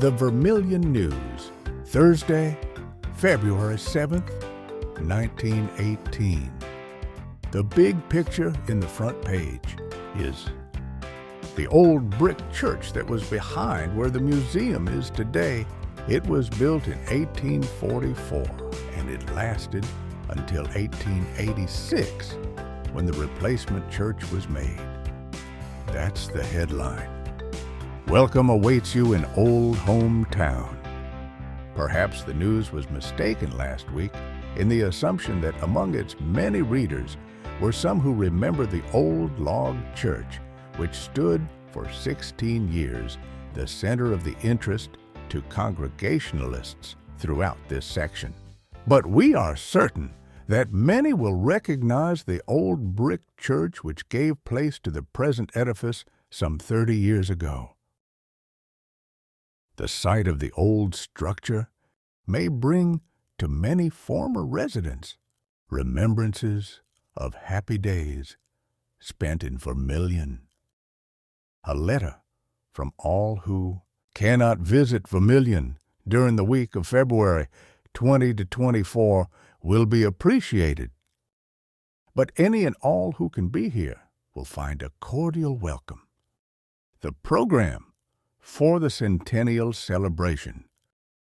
The Vermilion News, Thursday, February 7th, 1918. The big picture in the front page is the old brick church that was behind where the museum is today. It was built in 1844, and it lasted until 1886, when the replacement church was made. That's the headline. Welcome awaits you in Old Hometown. Perhaps the news was mistaken last week in the assumption that among its many readers were some who remember the old log church, which stood for 16 years the center of the interest to Congregationalists throughout this section. But we are certain that many will recognize the old brick church which gave place to the present edifice some 30 years ago. The sight of the old structure may bring to many former residents remembrances of happy days spent in Vermilion. A letter from all who cannot visit Vermilion during the week of February 20 to 24 will be appreciated. But any and all who can be here will find a cordial welcome. The program for the centennial celebration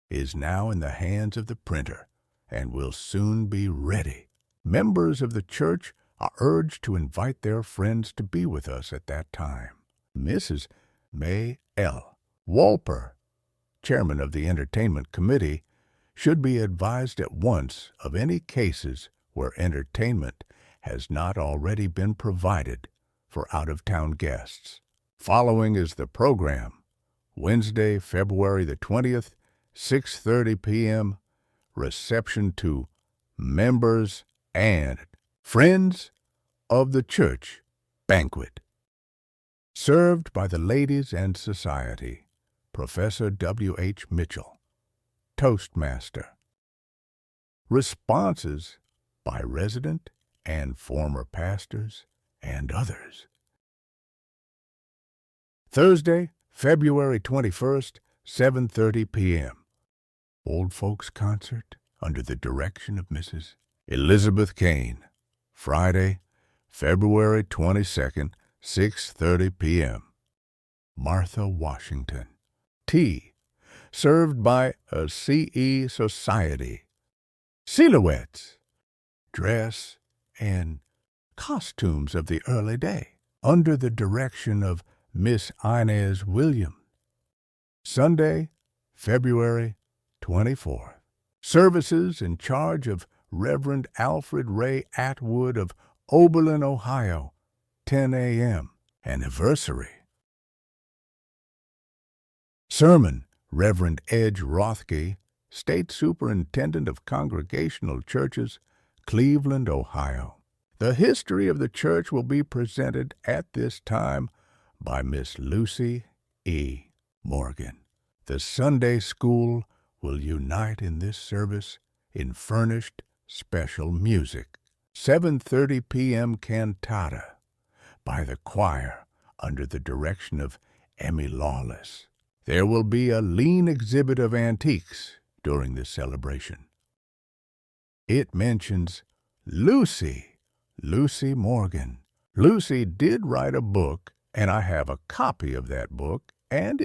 is now in the hands of the printer and will soon be ready. Members of the church are urged to invite their friends to be with us at that time. Mrs. May L. Walper, chairman of the entertainment committee, should be advised at once of any cases where entertainment has not already been provided for out-of-town guests. Following is the program. Wednesday, February the 20th, 6:30 p.m., reception to members and friends of the church banquet. Served by the Ladies and Society, Professor W.H. Mitchell, Toastmaster. Responses by resident and former pastors and others. Thursday, February 21st, 7:30 p.m. Old Folks Concert under the direction of Mrs. Elizabeth Kane. Friday, February 22nd, 6:30 p.m. Martha Washington. Tea, served by a C.E. Society. Silhouettes, dress, and costumes of the early day, under the direction of Miss Inez Williams. Sunday, February 24th. Services in charge of Reverend Alfred Ray Atwood of Oberlin, Ohio, 10 a.m. Anniversary. Sermon, Reverend Edge Rothke, State Superintendent of Congregational Churches, Cleveland, Ohio. The history of the church will be presented at this time by Miss Lucy E. Morgan. The Sunday School will unite in this service in furnished special music. 7:30 p.m. cantata by the choir under the direction of Emmy Lawless. There will be a lean exhibit of antiques during this celebration. It mentions Lucy Morgan. Lucy did write a book, and I have a copy of that book, and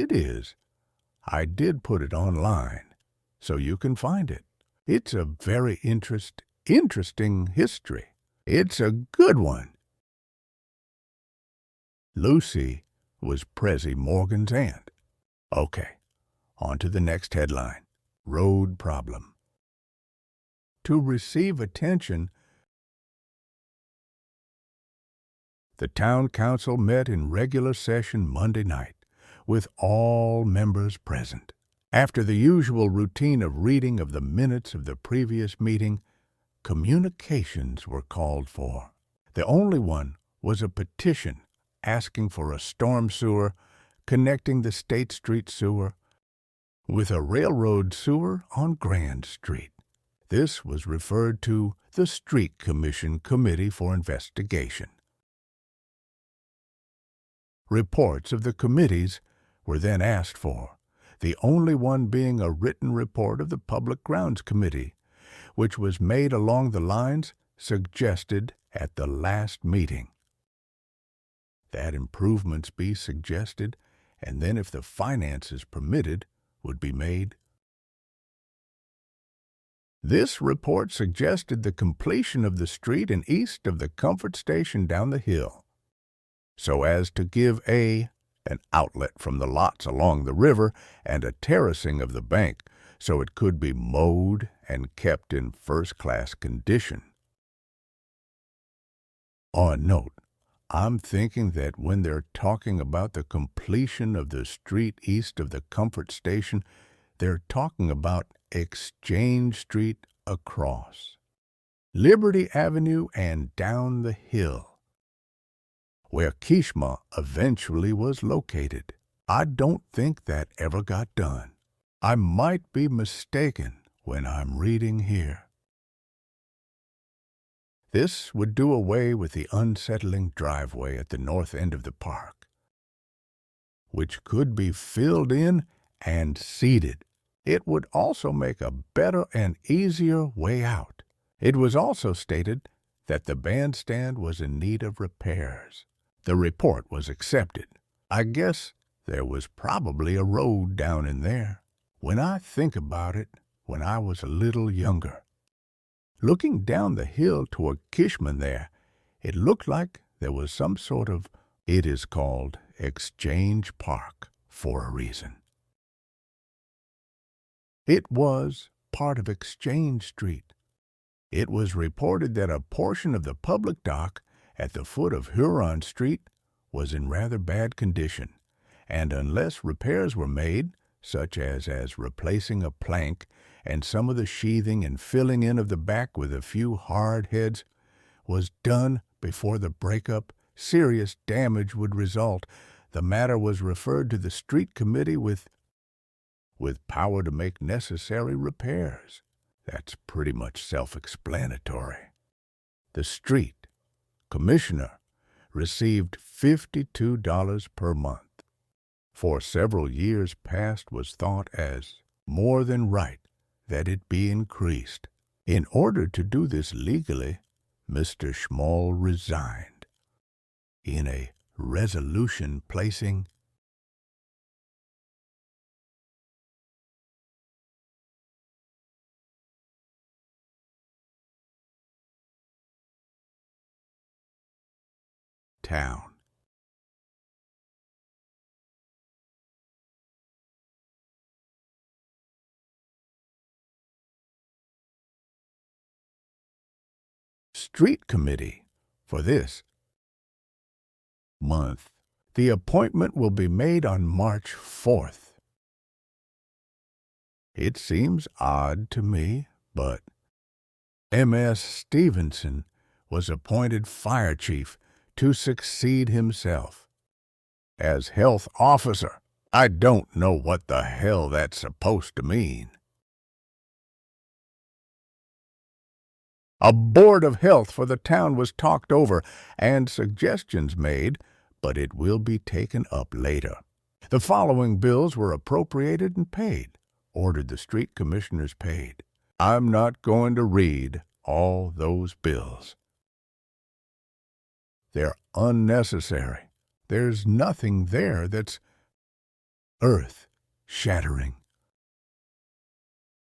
I did put it online, so you can find it. It's a very interesting history. It's a good one. Lucy was Prezi Morgan's aunt. Okay, on to the next headline. Road problem. To receive attention, the town council met in regular session Monday night, with all members present. After the usual routine of reading of the minutes of the previous meeting, communications were called for. The only one was a petition asking for a storm sewer connecting the State Street sewer with a railroad sewer on Grand Street. This was referred to the Street Commission Committee for Investigation. Reports of the committees were then asked for. the only one being a written report of the Public Grounds Committee, which was made along the lines suggested at the last meeting. That improvements be suggested, and then if the finances permitted, would be made. This report suggested the completion of the street and east of the Comfort Station down the hill, so as to give an outlet from the lots along the river and a terracing of the bank so it could be mowed and kept in first-class condition. On note, I'm thinking that when they're talking about the completion of the street east of the Comfort Station, they're talking about Exchange Street across, Liberty Avenue and down the hill, where Kishma eventually was located. I don't think that ever got done. I might be mistaken when I'm reading here. This would do away with the unsettling driveway at the north end of the park, which could be filled in and seeded. It would also make a better and easier way out. It was also stated that the bandstand was in need of repairs. The report was accepted. I guess there was probably a road down in there. When I think about it, when I was a little younger, looking down the hill toward Kishman there, it looked like there was some sort of, it is called Exchange Park for a reason. It was part of Exchange Street. It was reported that a portion of the public dock at the foot of Huron Street was in rather bad condition, and unless repairs were made, such as replacing a plank and some of the sheathing and filling in of the back with a few hard heads, was done before the breakup, serious damage would result. The matter was referred to the street committee with power to make necessary repairs. That's pretty much self-explanatory. The street commissioner received $52 per month. For several years past was thought as more than right that it be increased. In order to do this legally, Mr. Schmall resigned in a resolution placing town. Street committee for this month. The appointment will be made on March 4th. It seems odd to me, but M.S. Stevenson was appointed fire chief to succeed himself as health officer. I don't know what the hell that's supposed to mean. A board of health for the town was talked over and suggestions made, but it will be taken up later. The following bills were appropriated and paid. Ordered the street commissioners paid. I'm not going to read all those bills. They're unnecessary. There's nothing there that's earth-shattering.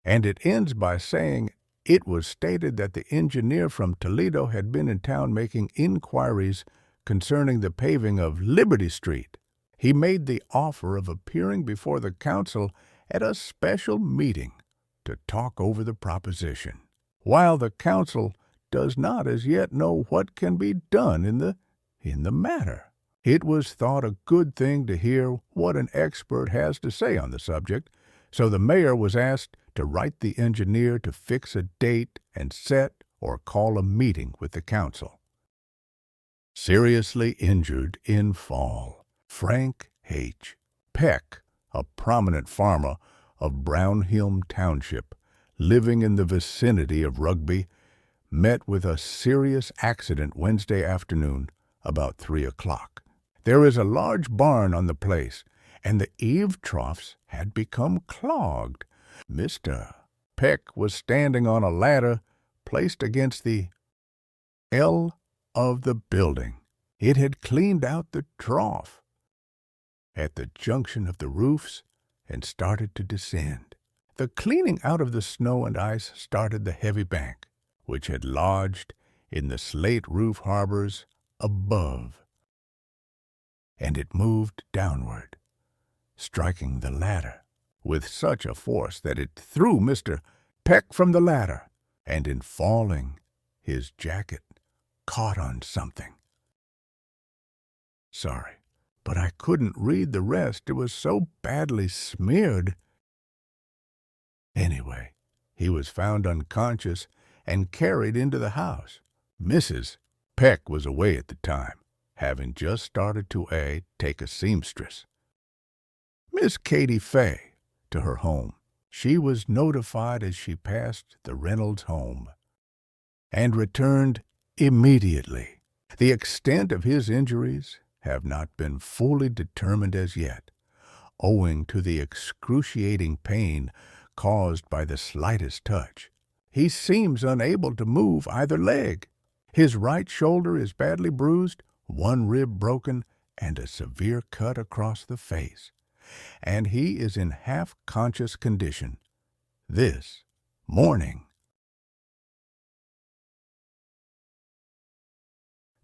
And it ends by saying, it was stated that the engineer from Toledo had been in town making inquiries concerning the paving of Liberty Street. He made the offer of appearing before the council at a special meeting to talk over the proposition, while the council does not as yet know what can be done in the matter. It was thought a good thing to hear what an expert has to say on the subject, so the mayor was asked to write the engineer to fix a date and set or call a meeting with the council. Seriously injured in fall. Frank H. Peck, a prominent farmer of Brownhill Township, living in the vicinity of Rugby, met with a serious accident Wednesday afternoon about 3 o'clock. There is a large barn on the place, and the eave troughs had become clogged. Mr. Peck was standing on a ladder placed against the L of the building. It had cleaned out the trough at the junction of the roofs and started to descend. The cleaning out of the snow and ice started the heavy bank, which had lodged in the slate roof harbors above, and it moved downward, striking the ladder with such a force that it threw Mr. Peck from the ladder, and in falling, his jacket caught on something. Sorry, but I couldn't read the rest. It was so badly smeared. Anyway, he was found unconscious and carried into the house. Mrs. Peck was away at the time, having just started to take a seamstress. Miss Katie Fay to her home. She was notified as she passed the Reynolds home and returned immediately. The extent of his injuries have not been fully determined as yet, owing to the excruciating pain caused by the slightest touch. He seems unable to move either leg. His right shoulder is badly bruised, one rib broken, and a severe cut across the face, and he is in half-conscious condition this morning.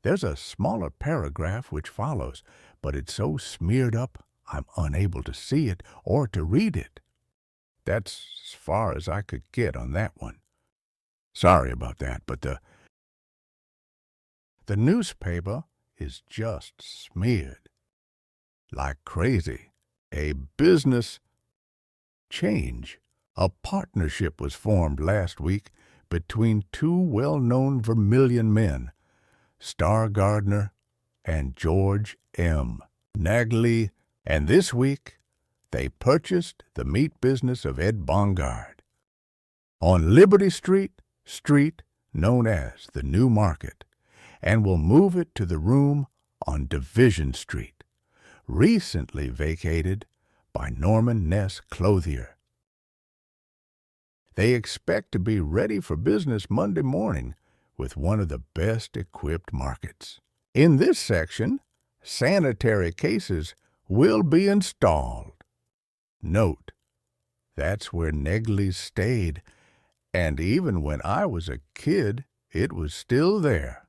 There's a smaller paragraph which follows, but it's so smeared up I'm unable to see it or to read it. That's as far as I could get on that one. Sorry about that, but the newspaper is just smeared like crazy. A business change. A partnership was formed last week between two well-known Vermilion men, Star Gardner and George M. Nagley, and this week they purchased the meat business of Ed Bongard on Liberty Street known as the New Market, and will move it to the room on Division Street, recently vacated by Norman Ness Clothier. They expect to be ready for business Monday morning with one of the best-equipped markets. In this section, sanitary cases will be installed. Note, that's where Negley's stayed, and even when I was a kid, it was still there.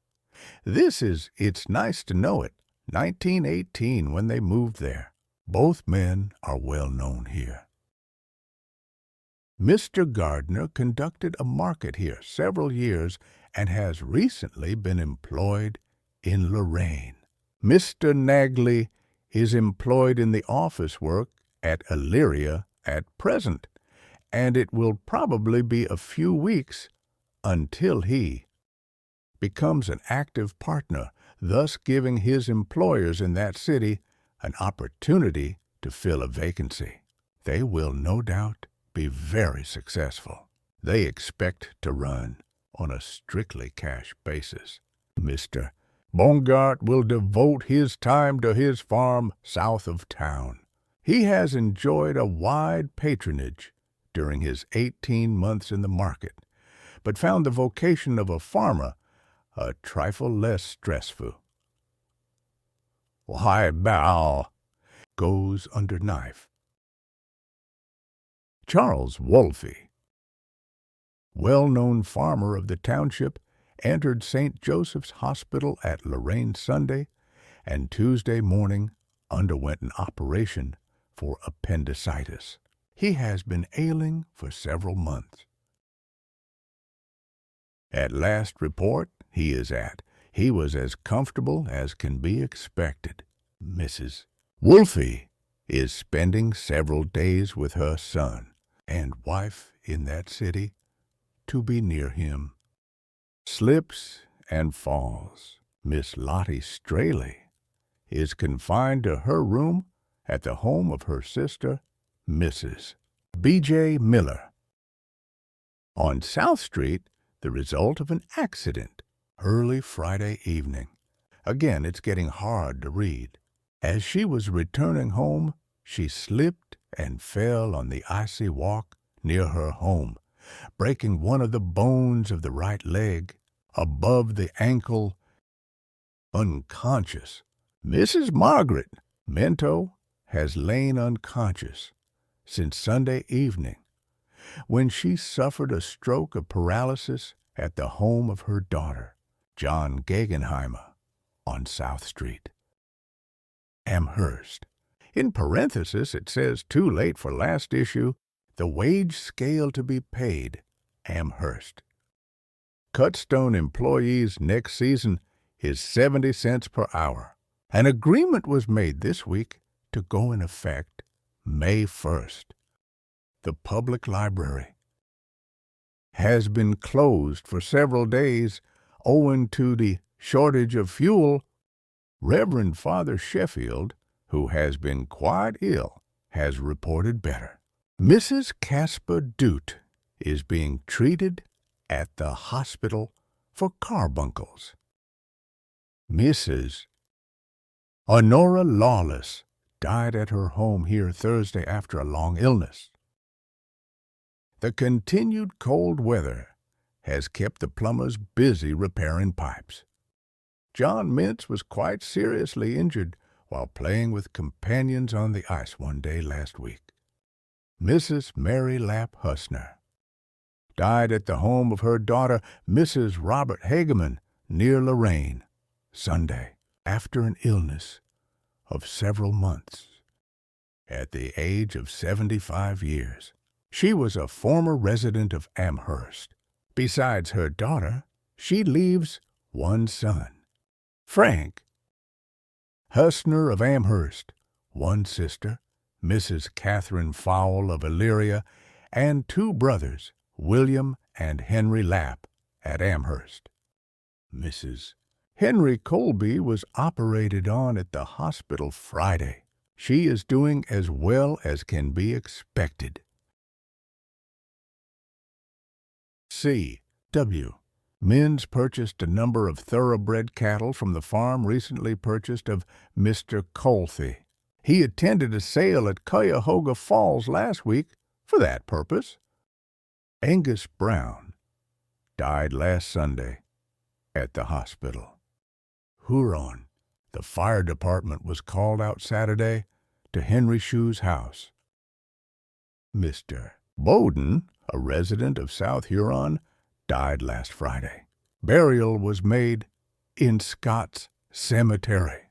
It's nice to know it, 1918 when they moved there. Both men are well known here. Mr. Gardner conducted a market here several years and has recently been employed in Lorraine. Mr. Nagley is employed in the office work at Elyria at present, and it will probably be a few weeks until he becomes an active partner, thus giving his employers in that city an opportunity to fill a vacancy. They will no doubt be very successful. They expect to run on a strictly cash basis. Mr. Bongard will devote his time to his farm south of town. He has enjoyed a wide patronage during his 18 months in the market, but found the vocation of a farmer a trifle less stressful. Why, bow goes under knife. Charles Wolfe, well-known farmer of the township, entered St. Joseph's Hospital at Lorraine Sunday, and Tuesday morning underwent an operation for appendicitis. He has been ailing for several months. At last report he was as comfortable as can be expected. Mrs. Wolfe is spending several days with her son and wife in that city to be near him. Slips and falls. Miss Lottie Straley is confined to her room at the home of her sister, Mrs. B.J. Miller. On South Street, the result of an accident early Friday evening. Again, it's getting hard to read. As she was returning home, she slipped and fell on the icy walk near her home, breaking one of the bones of the right leg above the ankle, unconscious. Mrs. Margaret Minto has lain unconscious since Sunday evening, when she suffered a stroke of paralysis at the home of her daughter, John Gegenheimer, on South Street, Amherst. In parenthesis, it says, too late for last issue, the wage scale to be paid, Amherst. Cutstone employees next season is 70 cents per hour. An agreement was made this week to go in effect May 1st. The public library has been closed for several days owing to the shortage of fuel. Reverend Father Sheffield, who has been quite ill, has reported better. Mrs. Casper Dute is being treated at the hospital for carbuncles. Mrs. Honora Lawless died at her home here Thursday after a long illness. The continued cold weather has kept the plumbers busy repairing pipes. John Mintz was quite seriously injured while playing with companions on the ice one day last week. Mrs. Mary Lapp Husner died at the home of her daughter, Mrs. Robert Hageman, near Lorraine, Sunday, after an illness of several months, at the age of 75 years. She was a former resident of Amherst. Besides her daughter, she leaves one son, Frank Husner of Amherst, one sister, Mrs. Catherine Fowle of Elyria, and two brothers, William and Henry Lapp, at Amherst. Mrs. Henry Colby was operated on at the hospital Friday. She is doing as well as can be expected. C.W. Men's purchased a number of thoroughbred cattle from the farm recently purchased of Mr. Colthy. He attended a sale at Cuyahoga Falls last week for that purpose. Angus Brown died last Sunday at the hospital. Huron, the fire department was called out Saturday to Henry Shue's house. Mr. Bowden, a resident of South Huron, died last Friday. Burial was made in Scott's Cemetery.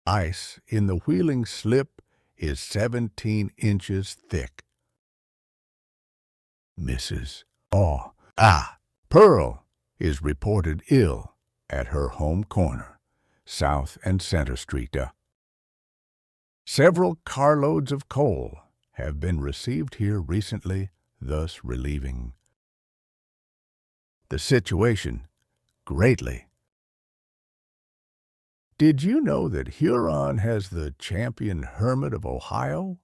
Ice in the Wheeling Slip is 17 inches thick. Mrs. Pearl is reported ill at her home corner, South and Center Street. Several carloads of coal have been received here recently, thus relieving the situation greatly. Did you know that Huron has the champion hermit of Ohio?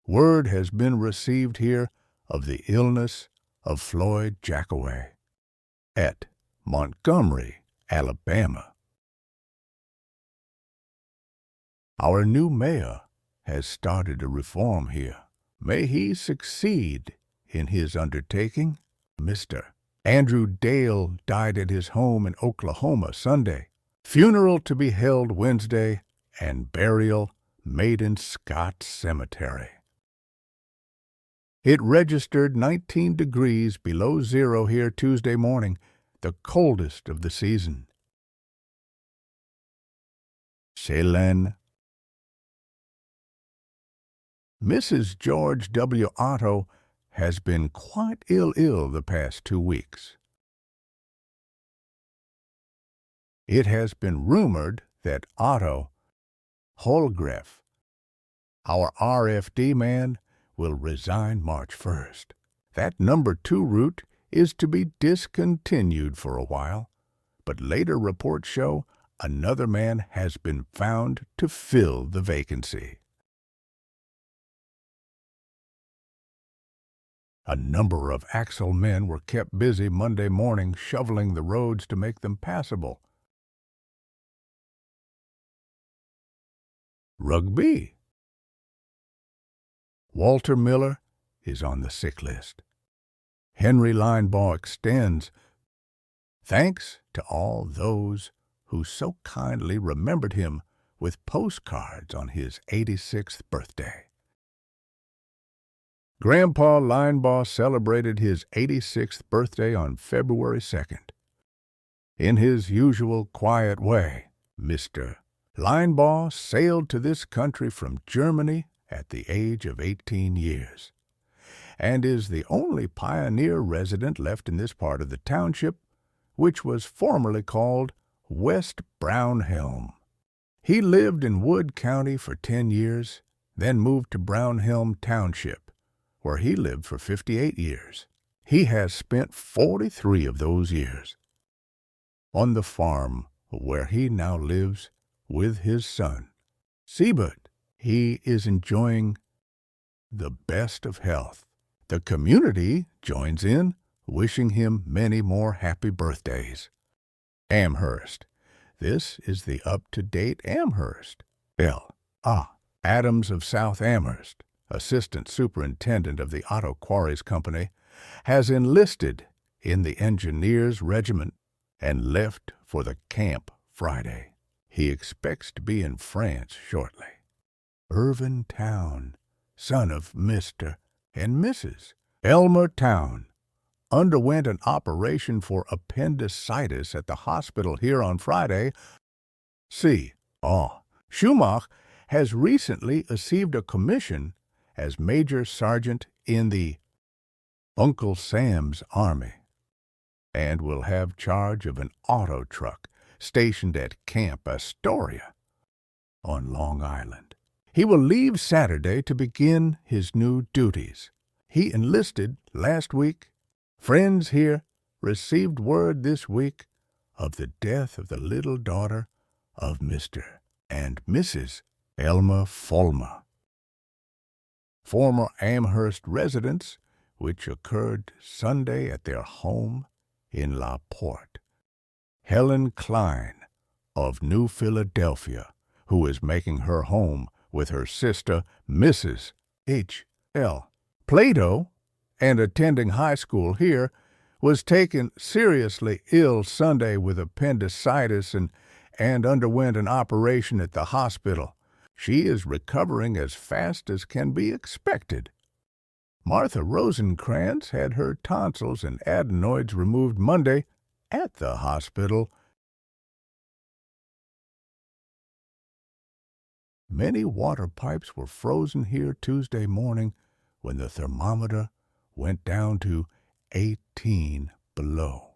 Word has been received here of the illness of Floyd Jackaway at Montgomery, Alabama. Our new mayor has started a reform here. May he succeed in his undertaking. Mr. Andrew Dale died at his home in Oklahoma Sunday. Funeral to be held Wednesday and burial made in Scott Cemetery. It registered 19 degrees below zero here Tuesday morning, the coldest of the season. Ceylan. Mrs. George W. Otto has been quite ill the past 2 weeks. It has been rumored that Otto Holgreff, our RFD man, will resign March 1st. That number 2 route is to be discontinued for a while, but later reports show another man has been found to fill the vacancy. A number of axle men were kept busy Monday morning shoveling the roads to make them passable. Rugby. Walter Miller is on the sick list. Henry Linebaugh extends thanks to all those who so kindly remembered him with postcards on his 86th birthday. Grandpa Linebaugh celebrated his 86th birthday on February 2nd. In his usual quiet way, Mr. Linebaugh sailed to this country from Germany at the age of 18 years, and is the only pioneer resident left in this part of the township, which was formerly called West Brownhelm. He lived in Wood County for 10 years, then moved to Brownhelm Township, where he lived for 58 years. He has spent 43 of those years on the farm where he now lives with his son, Siebert. He is enjoying the best of health. The community joins in, wishing him many more happy birthdays. Amherst. This is the up-to-date Amherst. Adams of South Amherst, Assistant Superintendent of the Auto Quarries Company, has enlisted in the Engineers Regiment and left for the camp Friday. He expects to be in France shortly. Irvin Town, son of Mr. and Mrs. Elmer Town, underwent an operation for appendicitis at the hospital here on Friday. Schumach has recently received a commission as Major Sergeant in the Uncle Sam's Army and will have charge of an auto truck stationed at Camp Astoria on Long Island. He will leave Saturday to begin his new duties. He enlisted last week. Friends here received word this week of the death of the little daughter of Mr. and Mrs. Elmer Fulmer, former Amherst residents, which occurred Sunday at their home in La Porte. Helen Klein of New Philadelphia, who is making her home with her sister, Mrs. H.L. Plato, and attending high school here, was taken seriously ill Sunday with appendicitis and underwent an operation at the hospital. She is recovering as fast as can be expected. Martha Rosenkrantz had her tonsils and adenoids removed Monday at the hospital. Many water pipes were frozen here Tuesday morning when the thermometer went down to 18 below.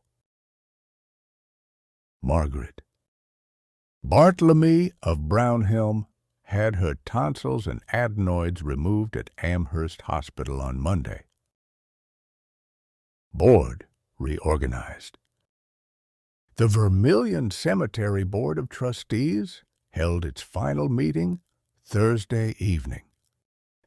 Margaret. Bartlemy of Brownhelm had her tonsils and adenoids removed at Amherst Hospital on Monday. Board reorganized. The Vermilion Cemetery Board of Trustees held its final meeting Thursday evening.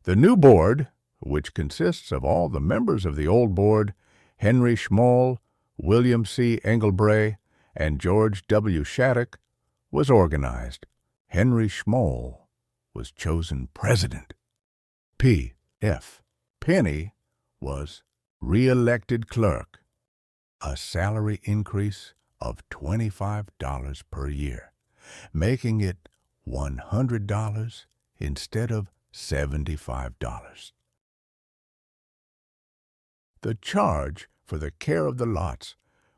The new board, which consists of all the members of the old board, Henry Schmoll, William C. Engelbray, and George W. Shattuck, was organized. Henry Schmoll was chosen president. P.F. Penny was re-elected clerk, a salary increase of $25 per year, making it $100 instead of $75. The charge for the care of the lots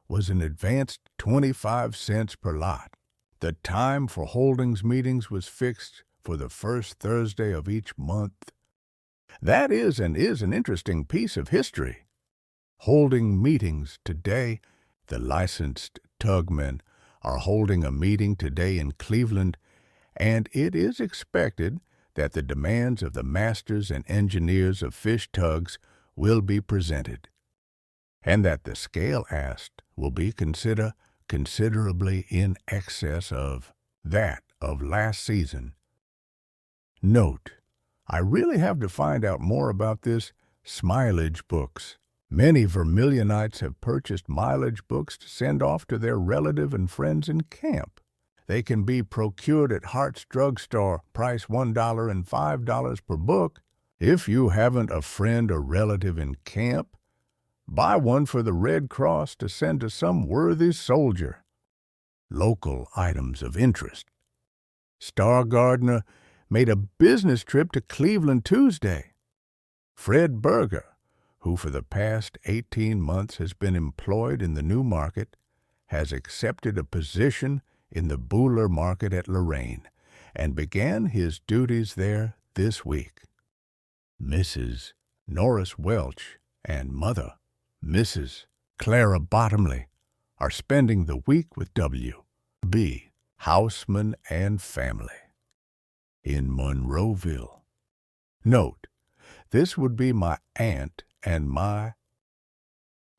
was an advanced 25 cents per lot. The time for holdings meetings was fixed for the first Thursday of each month. That is an interesting piece of history. Holding meetings today, the licensed tugmen are holding a meeting today in Cleveland, and it is expected that the demands of the masters and engineers of fish tugs will be presented, and that the scale asked will be considerably in excess of that of last season. Note, I really have to find out more about this Smilage books. Many Vermilionites have purchased mileage books to send off to their relative and friends in camp. They can be procured at Hart's Drug Store, price $1 and $5 per book. If you haven't a friend or relative in camp, buy one for the Red Cross to send to some worthy soldier. Local items of interest. Star Gardener made a business trip to Cleveland Tuesday. Fred Berger, who for the past 18 months has been employed in the New Market, has accepted a position in the Buhler Market at Lorraine and began his duties there this week. Mrs. Norris Welch and mother, Mrs. Clara Bottomley, are spending the week with W.B. Houseman and family in Monroeville. Note, this would be my aunt and my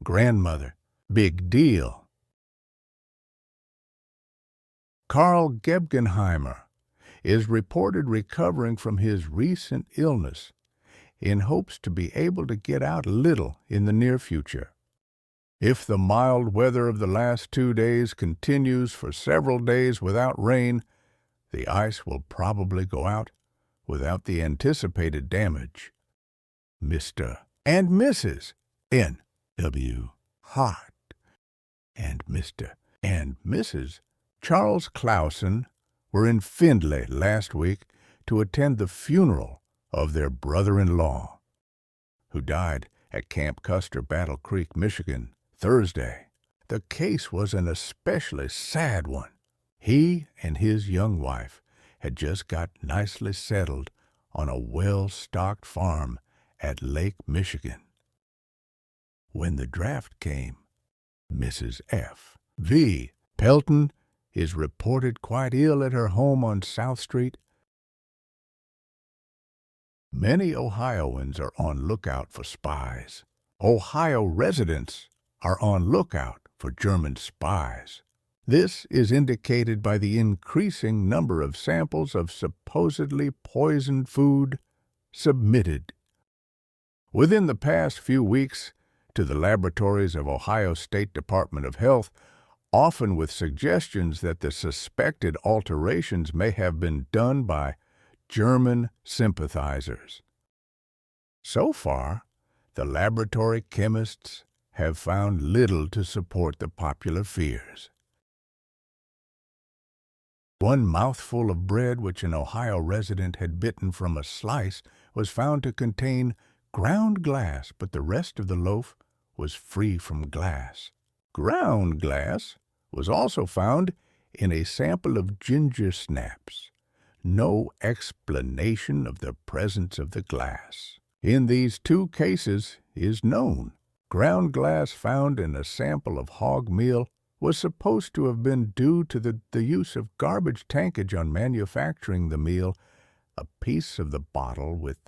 grandmother. Big deal. Carl Gebgenheimer is reported recovering from his recent illness in hopes to be able to get out a little in the near future. If the mild weather of the last 2 days continues for several days without rain, the ice will probably go out without the anticipated damage. Mr. and Mrs. N.W. Hart and Mr. and Mrs. Charles Clausen were in Findlay last week to attend the funeral of their brother-in-law, who died at Camp Custer, Battle Creek, Michigan, Thursday. The case was an especially sad one. He and his young wife had just got nicely settled on a well-stocked farm at Lake Michigan. When the draft came, Mrs. F. V. Pelton is reported quite ill at her home on South Street. Many Ohioans are on lookout for spies. Ohio residents are on lookout for German spies. This is indicated by the increasing number of samples of supposedly poisoned food submitted within the past few weeks to the laboratories of Ohio State Department of Health, often with suggestions that the suspected alterations may have been done by German sympathizers. So far, the laboratory chemists have found little to support the popular fears. One mouthful of bread which an Ohio resident had bitten from a slice was found to contain ground glass, but the rest of the loaf was free from glass. Ground glass was also found in a sample of ginger snaps. No explanation of the presence of the glass in these 2 cases is known. Ground glass found in a sample of hog meal was supposed to have been due to the use of garbage tankage on manufacturing the meal, a piece of the bottle with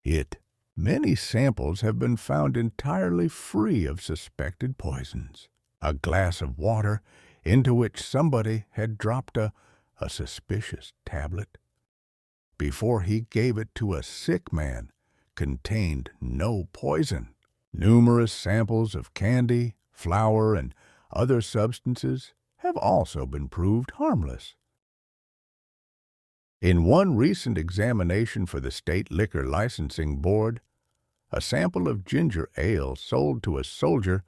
it. Many samples have been found entirely free of suspected poisons. A glass of water into which somebody had dropped a suspicious tablet before he gave it to a sick man contained no poison. Numerous samples of candy, flour, and other substances have also been proved harmless. In one recent examination for the State Liquor Licensing Board, a sample of ginger ale sold to a soldier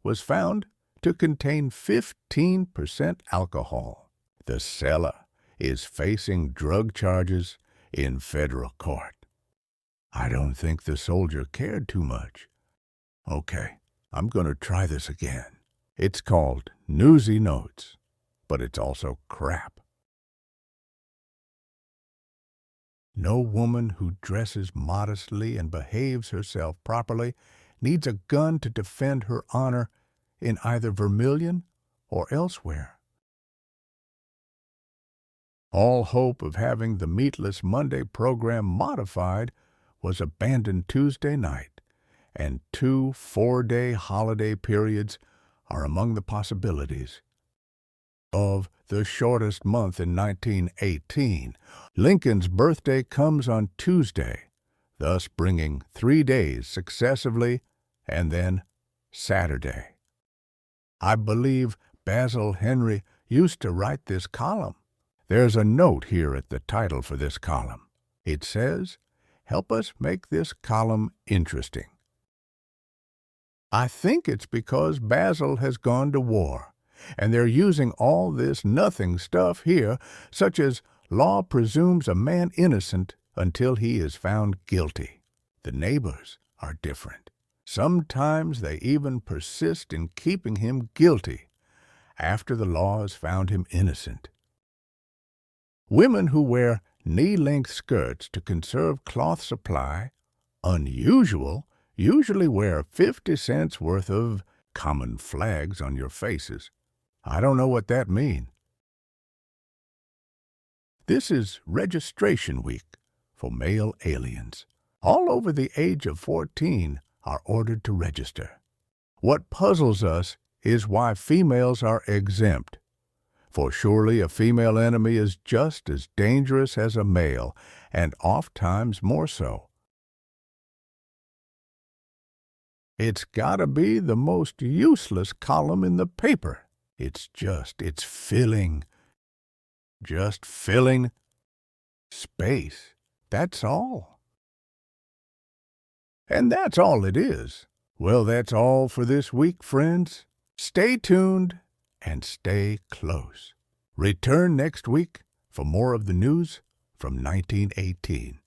was found to contain 15% alcohol. The seller is facing drug charges in federal court. I don't think the soldier cared too much. Okay, I'm going to try this again. It's called Newsy Notes, but it's also crap. No woman who dresses modestly and behaves herself properly needs a gun to defend her honor in either Vermilion or elsewhere. All hope of having the Meatless Monday program modified was abandoned Tuesday night, and 2 4-day holiday periods are among the possibilities. Of the shortest month in 1918, Lincoln's birthday comes on Tuesday, thus bringing 3 days successively, and then Saturday. I believe Basil Henry used to write this column. There's a note here at the title for this column. It says, "Help us make this column interesting." I think it's because Basil has gone to war, and they're using all this nothing stuff here, such as law presumes a man innocent until he is found guilty. The neighbors are different. Sometimes they even persist in keeping him guilty after the law has found him innocent. Women who wear knee-length skirts to conserve cloth supply, unusual, usually wear 50 cents worth of common flags on your faces. I don't know what that means. This is registration week for male aliens. All over the age of 14 are ordered to register. What puzzles us is why females are exempt. For surely a female enemy is just as dangerous as a male, and oft-times more so. It's gotta be the most useless column in the paper. It's filling. Just filling space. That's all. And that's all it is. Well, that's all for this week, friends. Stay tuned and stay close. Return next week for more of the news from 1918.